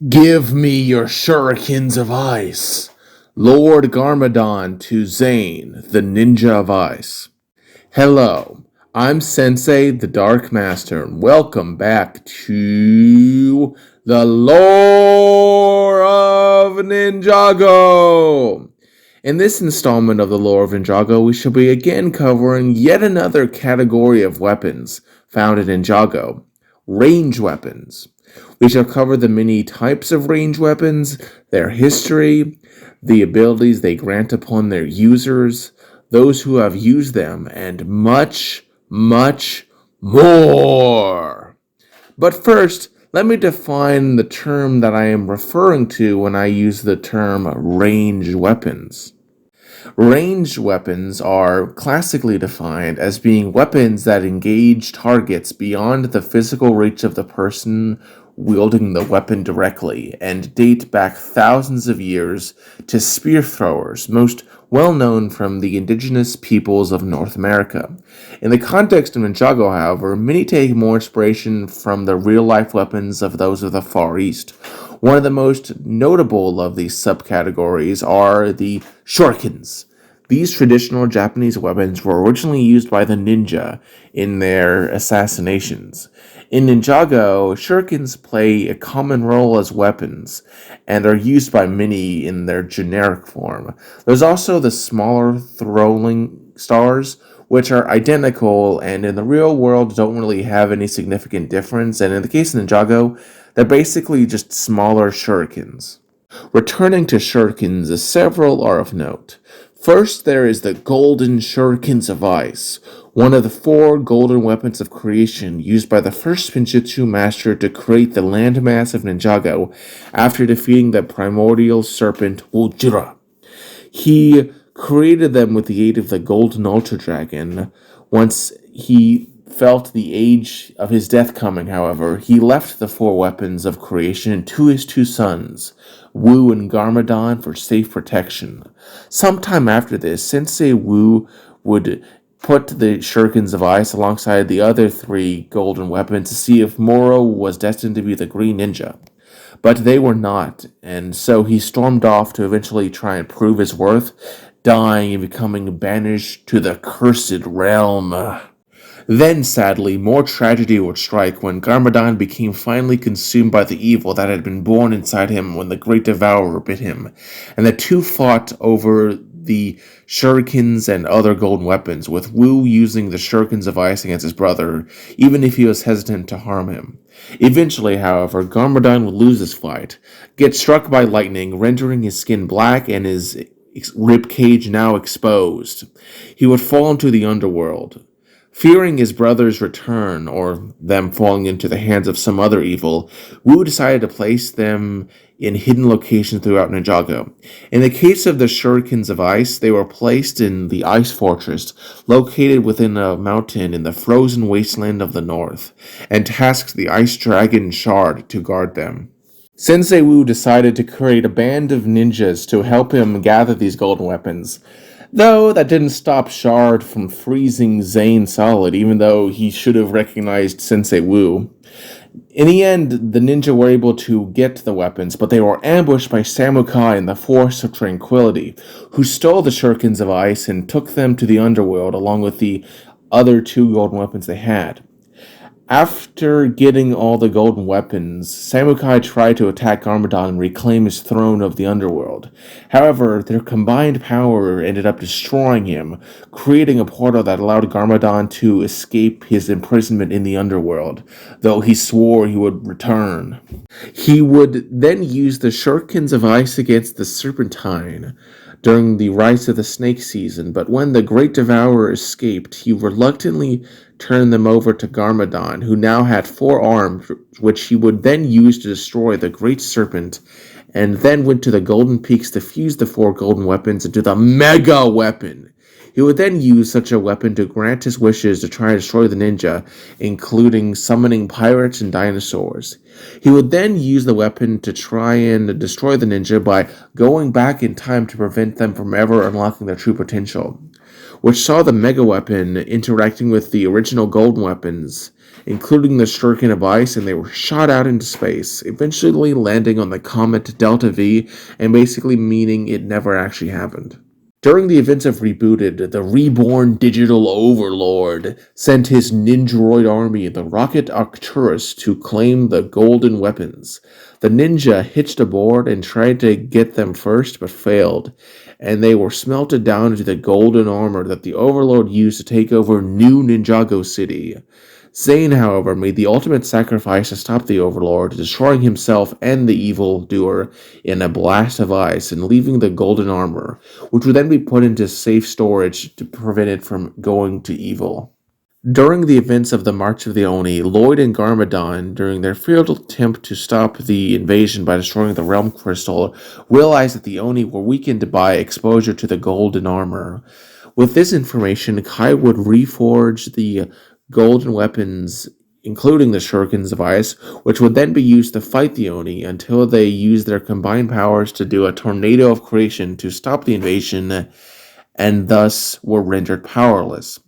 Give me your shurikens of ice. Lord Garmadon to Zane, the ninja of ice. Hello, I'm Sensei, the Dark Master, and welcome back to the Lore of Ninjago. In this installment of the Lore of Ninjago, we shall be again covering yet another category of weapons found in Ninjago, range weapons. We shall cover the many types of range weapons, their history, the abilities they grant upon their users, those who have used them, and much, much more. But first, let me define the term that I am referring to when I use the term ranged weapons. Ranged weapons are classically defined as being weapons that engage targets beyond the physical reach of the person wielding the weapon directly, and date back thousands of years to spear throwers, most well known from the indigenous peoples of North America. In the context of Ninjago, however, many take more inspiration from the real-life weapons of those of the Far East. One of the most notable of these subcategories are the shurikens. These traditional Japanese weapons were originally used by the ninja in their assassinations. In Ninjago, shurikens play a common role as weapons, and are used by many in their generic form. There's also the smaller throwing stars, which are identical and in the real world don't really have any significant difference, and in the case of Ninjago, they're basically just smaller shurikens. Returning to shurikens, several are of note. First, there is the golden shurikens of ice, one of the four golden weapons of creation used by the first Pinjutsu master to create the landmass of Ninjago after defeating the primordial serpent Wojira. He created them with the aid of the golden ultra dragon. Once he felt the age of his death coming, however, he left the four weapons of creation to his two sons, Wu and Garmadon, for safe protection. Sometime after this, Sensei Wu would put the shurikens of ice alongside the other three golden weapons to see if Moro was destined to be the Green Ninja. But they were not, and so he stormed off to eventually try and prove his worth, dying and becoming banished to the cursed realm. Then, sadly, more tragedy would strike when Garmadon became finally consumed by the evil that had been born inside him when the Great Devourer bit him, and the two fought over the shurikens and other golden weapons, with Wu using the shurikens of ice against his brother, even if he was hesitant to harm him. Eventually, however, Garmadon would lose his fight, get struck by lightning, rendering his skin black and his rib cage now exposed. He would fall into the underworld. Fearing his brother's return, or them falling into the hands of some other evil, Wu decided to place them in hidden locations throughout Ninjago. In the case of the shurikens of ice, they were placed in the Ice Fortress, located within a mountain in the frozen wasteland of the north, and tasked the Ice Dragon Shard to guard them. Sensei Wu decided to create a band of ninjas to help him gather these golden weapons. Though that didn't stop Shard from freezing Zane solid, even though he should have recognized Sensei Wu. In the end, the ninja were able to get the weapons, but they were ambushed by Samukai and the Force of Tranquility, who stole the shurikens of ice and took them to the underworld along with the other two golden weapons they had. After getting all the golden weapons, Samukai tried to attack Garmadon and reclaim his throne of the underworld. However, their combined power ended up destroying him, creating a portal that allowed Garmadon to escape his imprisonment in the underworld, though he swore he would return. He would then use the shurikens of ice against the Serpentine during the Rise of the Snake season, but when the Great Devourer escaped, he reluctantly turned them over to Garmadon, who now had four arms, which he would then use to destroy the Great Serpent, and then went to the Golden Peaks to fuse the four golden weapons into the Mega Weapon. He would then use such a weapon to grant his wishes to try and destroy the ninja, including summoning pirates and dinosaurs. He would then use the weapon to try and destroy the ninja by going back in time to prevent them from ever unlocking their true potential, which saw the Mega Weapon interacting with the original golden weapons including the shuriken of ice, and they were shot out into space, eventually landing on the comet Delta V, and basically meaning it never actually happened. During the events of Rebooted, the reborn digital overlord sent his ninjroid army, the Rocket Arcturus, to claim the golden weapons. The ninja hitched aboard and tried to get them first, but failed, and they were smelted down into the golden armor that the overlord used to take over New Ninjago City. Zane, however, made the ultimate sacrifice to stop the Overlord, destroying himself and the evildoer in a blast of ice and leaving the golden armor, which would then be put into safe storage to prevent it from going to evil. During the events of the March of the Oni, Lloyd and Garmadon, during their failed attempt to stop the invasion by destroying the Realm Crystal, realized that the Oni were weakened by exposure to the golden armor. With this information, Kai would reforge the golden weapons, including the shurikens of ice, which would then be used to fight the Oni until they used their combined powers to do a tornado of creation to stop the invasion and thus were rendered powerless.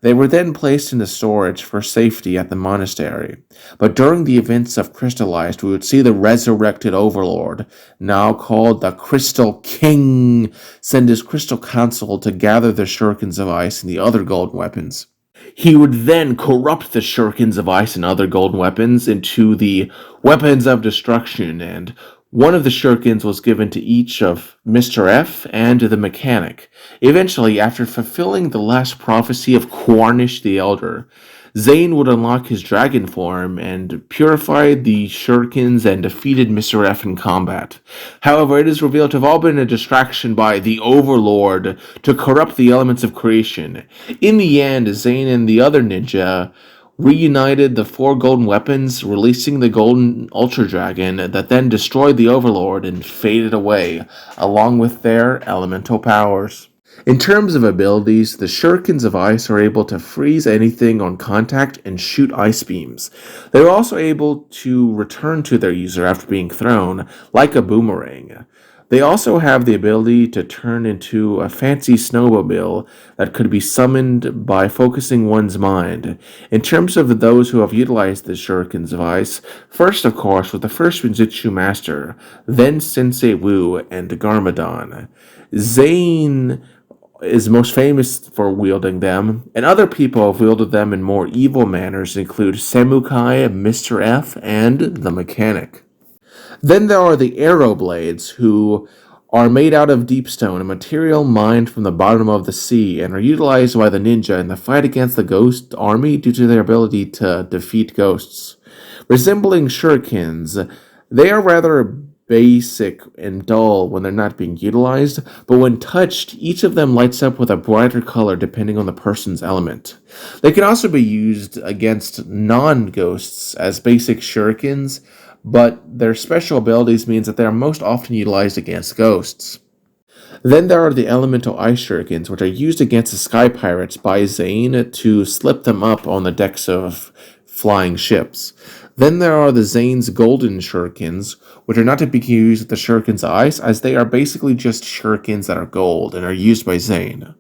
They were then placed into storage for safety at the monastery. But during the events of Crystallized, we would see the resurrected Overlord, now called the Crystal King, send his Crystal Council to gather the shurikens of ice and the other golden weapons. He would then corrupt the shurikens of ice and other golden weapons into the weapons of destruction, and one of the shurikens was given to each of Mr. F and the mechanic. Eventually, after fulfilling the last prophecy of Quarnish the Elder, Zane would unlock his dragon form and purified the shurikens and defeated Mr. F in combat. However, it is revealed to have all been a distraction by the Overlord to corrupt the elements of creation. In the end, Zane and the other ninja reunited the four golden weapons, releasing the golden Ultra Dragon that then destroyed the Overlord and faded away, along with their elemental powers. In terms of abilities, the shurikens of ice are able to freeze anything on contact and shoot ice beams. They are also able to return to their user after being thrown, like a boomerang. They also have the ability to turn into a fancy snowmobile that could be summoned by focusing one's mind. In terms of those who have utilized the shurikens of ice, first, of course, was the first Ninjutsu master, then Sensei Wu and Garmadon. Zane is most famous for wielding them, and other people have wielded them in more evil manners include Semukai, Mr. F, and the Mechanic. Then there are the Arrow Blades, who are made out of deep stone, a material mined from the bottom of the sea, and are utilized by the ninja in the fight against the ghost army due to their ability to defeat ghosts. Resembling shurikens, they are rather basic and dull when they're not being utilized, but when touched, each of them lights up with a brighter color depending on the person's element. They can also be used against non-ghosts as basic shurikens, but their special abilities means that they are most often utilized against ghosts. Then there are the elemental ice shurikens, which are used against the sky pirates by Zane to slip them up on the decks of flying ships. Then there are the Zane's golden shurikens, which are not to be used with the shurikens of ice, as they are basically just shurikens that are gold and are used by Zane.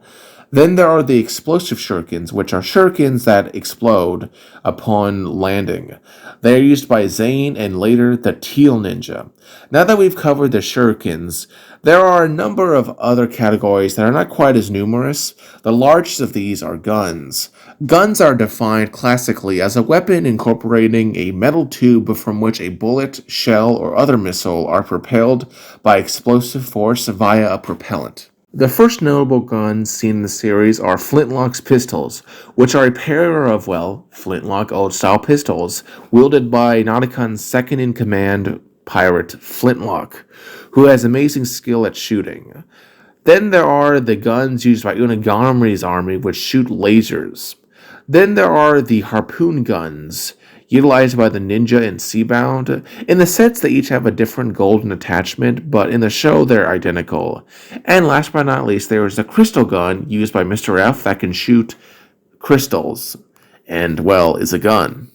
Then there are the explosive shurikens, which are shurikens that explode upon landing. They are used by Zane and later the Teal Ninja. Now that we've covered the shurikens, there are a number of other categories that are not quite as numerous. The largest of these are guns. Guns are defined classically as a weapon incorporating a metal tube from which a bullet, shell, or other missile are propelled by explosive force via a propellant. The first notable guns seen in the series are Flintlock's pistols, which are a pair of, flintlock old-style pistols, wielded by Nautocon's second-in-command pirate, Flintlock, who has amazing skill at shooting. Then there are the guns used by Unagami's army, which shoot lasers. Then there are the harpoon guns, utilized by the ninja in Seabound. In the sets, they each have a different golden attachment, but in the show, they're identical. And last but not least, there is the crystal gun, used by Mr. F, that can shoot crystals, and, is a gun.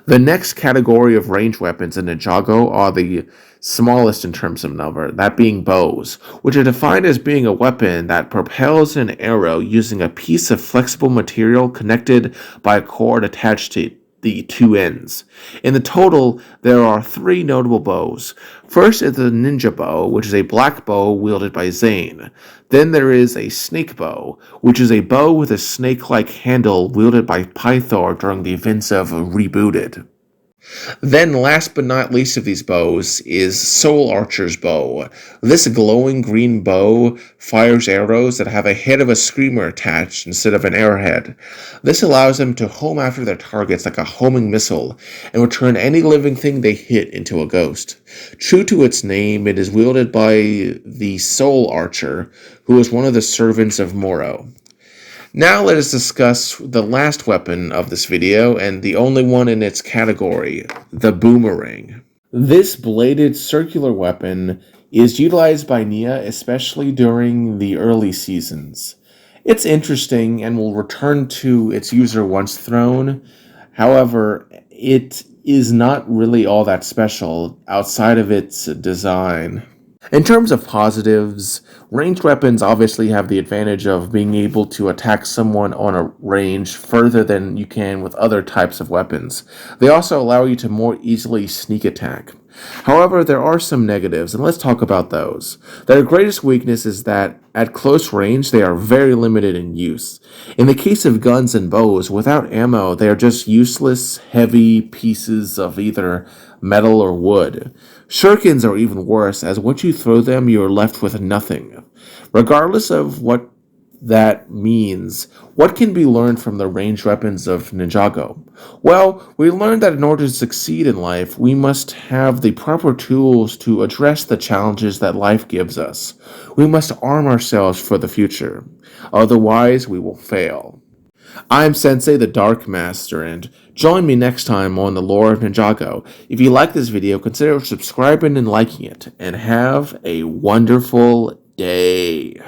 The next category of ranged weapons in Ninjago are the smallest in terms of number, that being bows, which are defined as being a weapon that propels an arrow using a piece of flexible material connected by a cord attached to it. the two ends. In the total, there are three notable bows. First is the ninja bow, which is a black bow wielded by Zane. Then there is a snake bow, which is a bow with a snake-like handle wielded by Pythor during the events of Rebooted. Then, last but not least of these bows is Soul Archer's bow. This glowing green bow fires arrows that have a head of a screamer attached instead of an arrowhead. This allows them to home after their targets like a homing missile and return any living thing they hit into a ghost. True to its name, it is wielded by the Soul Archer, who is one of the servants of Moro. Now let us discuss the last weapon of this video, and the only one in its category, the boomerang. This bladed circular weapon is utilized by Nia especially during the early seasons. It's interesting and will return to its user once thrown. However, it is not really all that special outside of its design. In terms of positives, ranged weapons obviously have the advantage of being able to attack someone on a range further than you can with other types of weapons. They also allow you to more easily sneak attack. However, there are some negatives, and let's talk about those. Their greatest weakness is that at close range, they are very limited in use. In the case of guns and bows, without ammo, they are just useless, heavy pieces of either metal or wood. Shurikens are even worse, as once you throw them, you are left with nothing. Regardless of what that means, what can be learned from the ranged weapons of Ninjago? Well, we learned that in order to succeed in life, we must have the proper tools to address the challenges that life gives us. We must arm ourselves for the future. Otherwise, we will fail. I'm Sensei the Dark Master, and join me next time on the lore of Ninjago. If you like this video, consider subscribing and liking it, and have a wonderful day.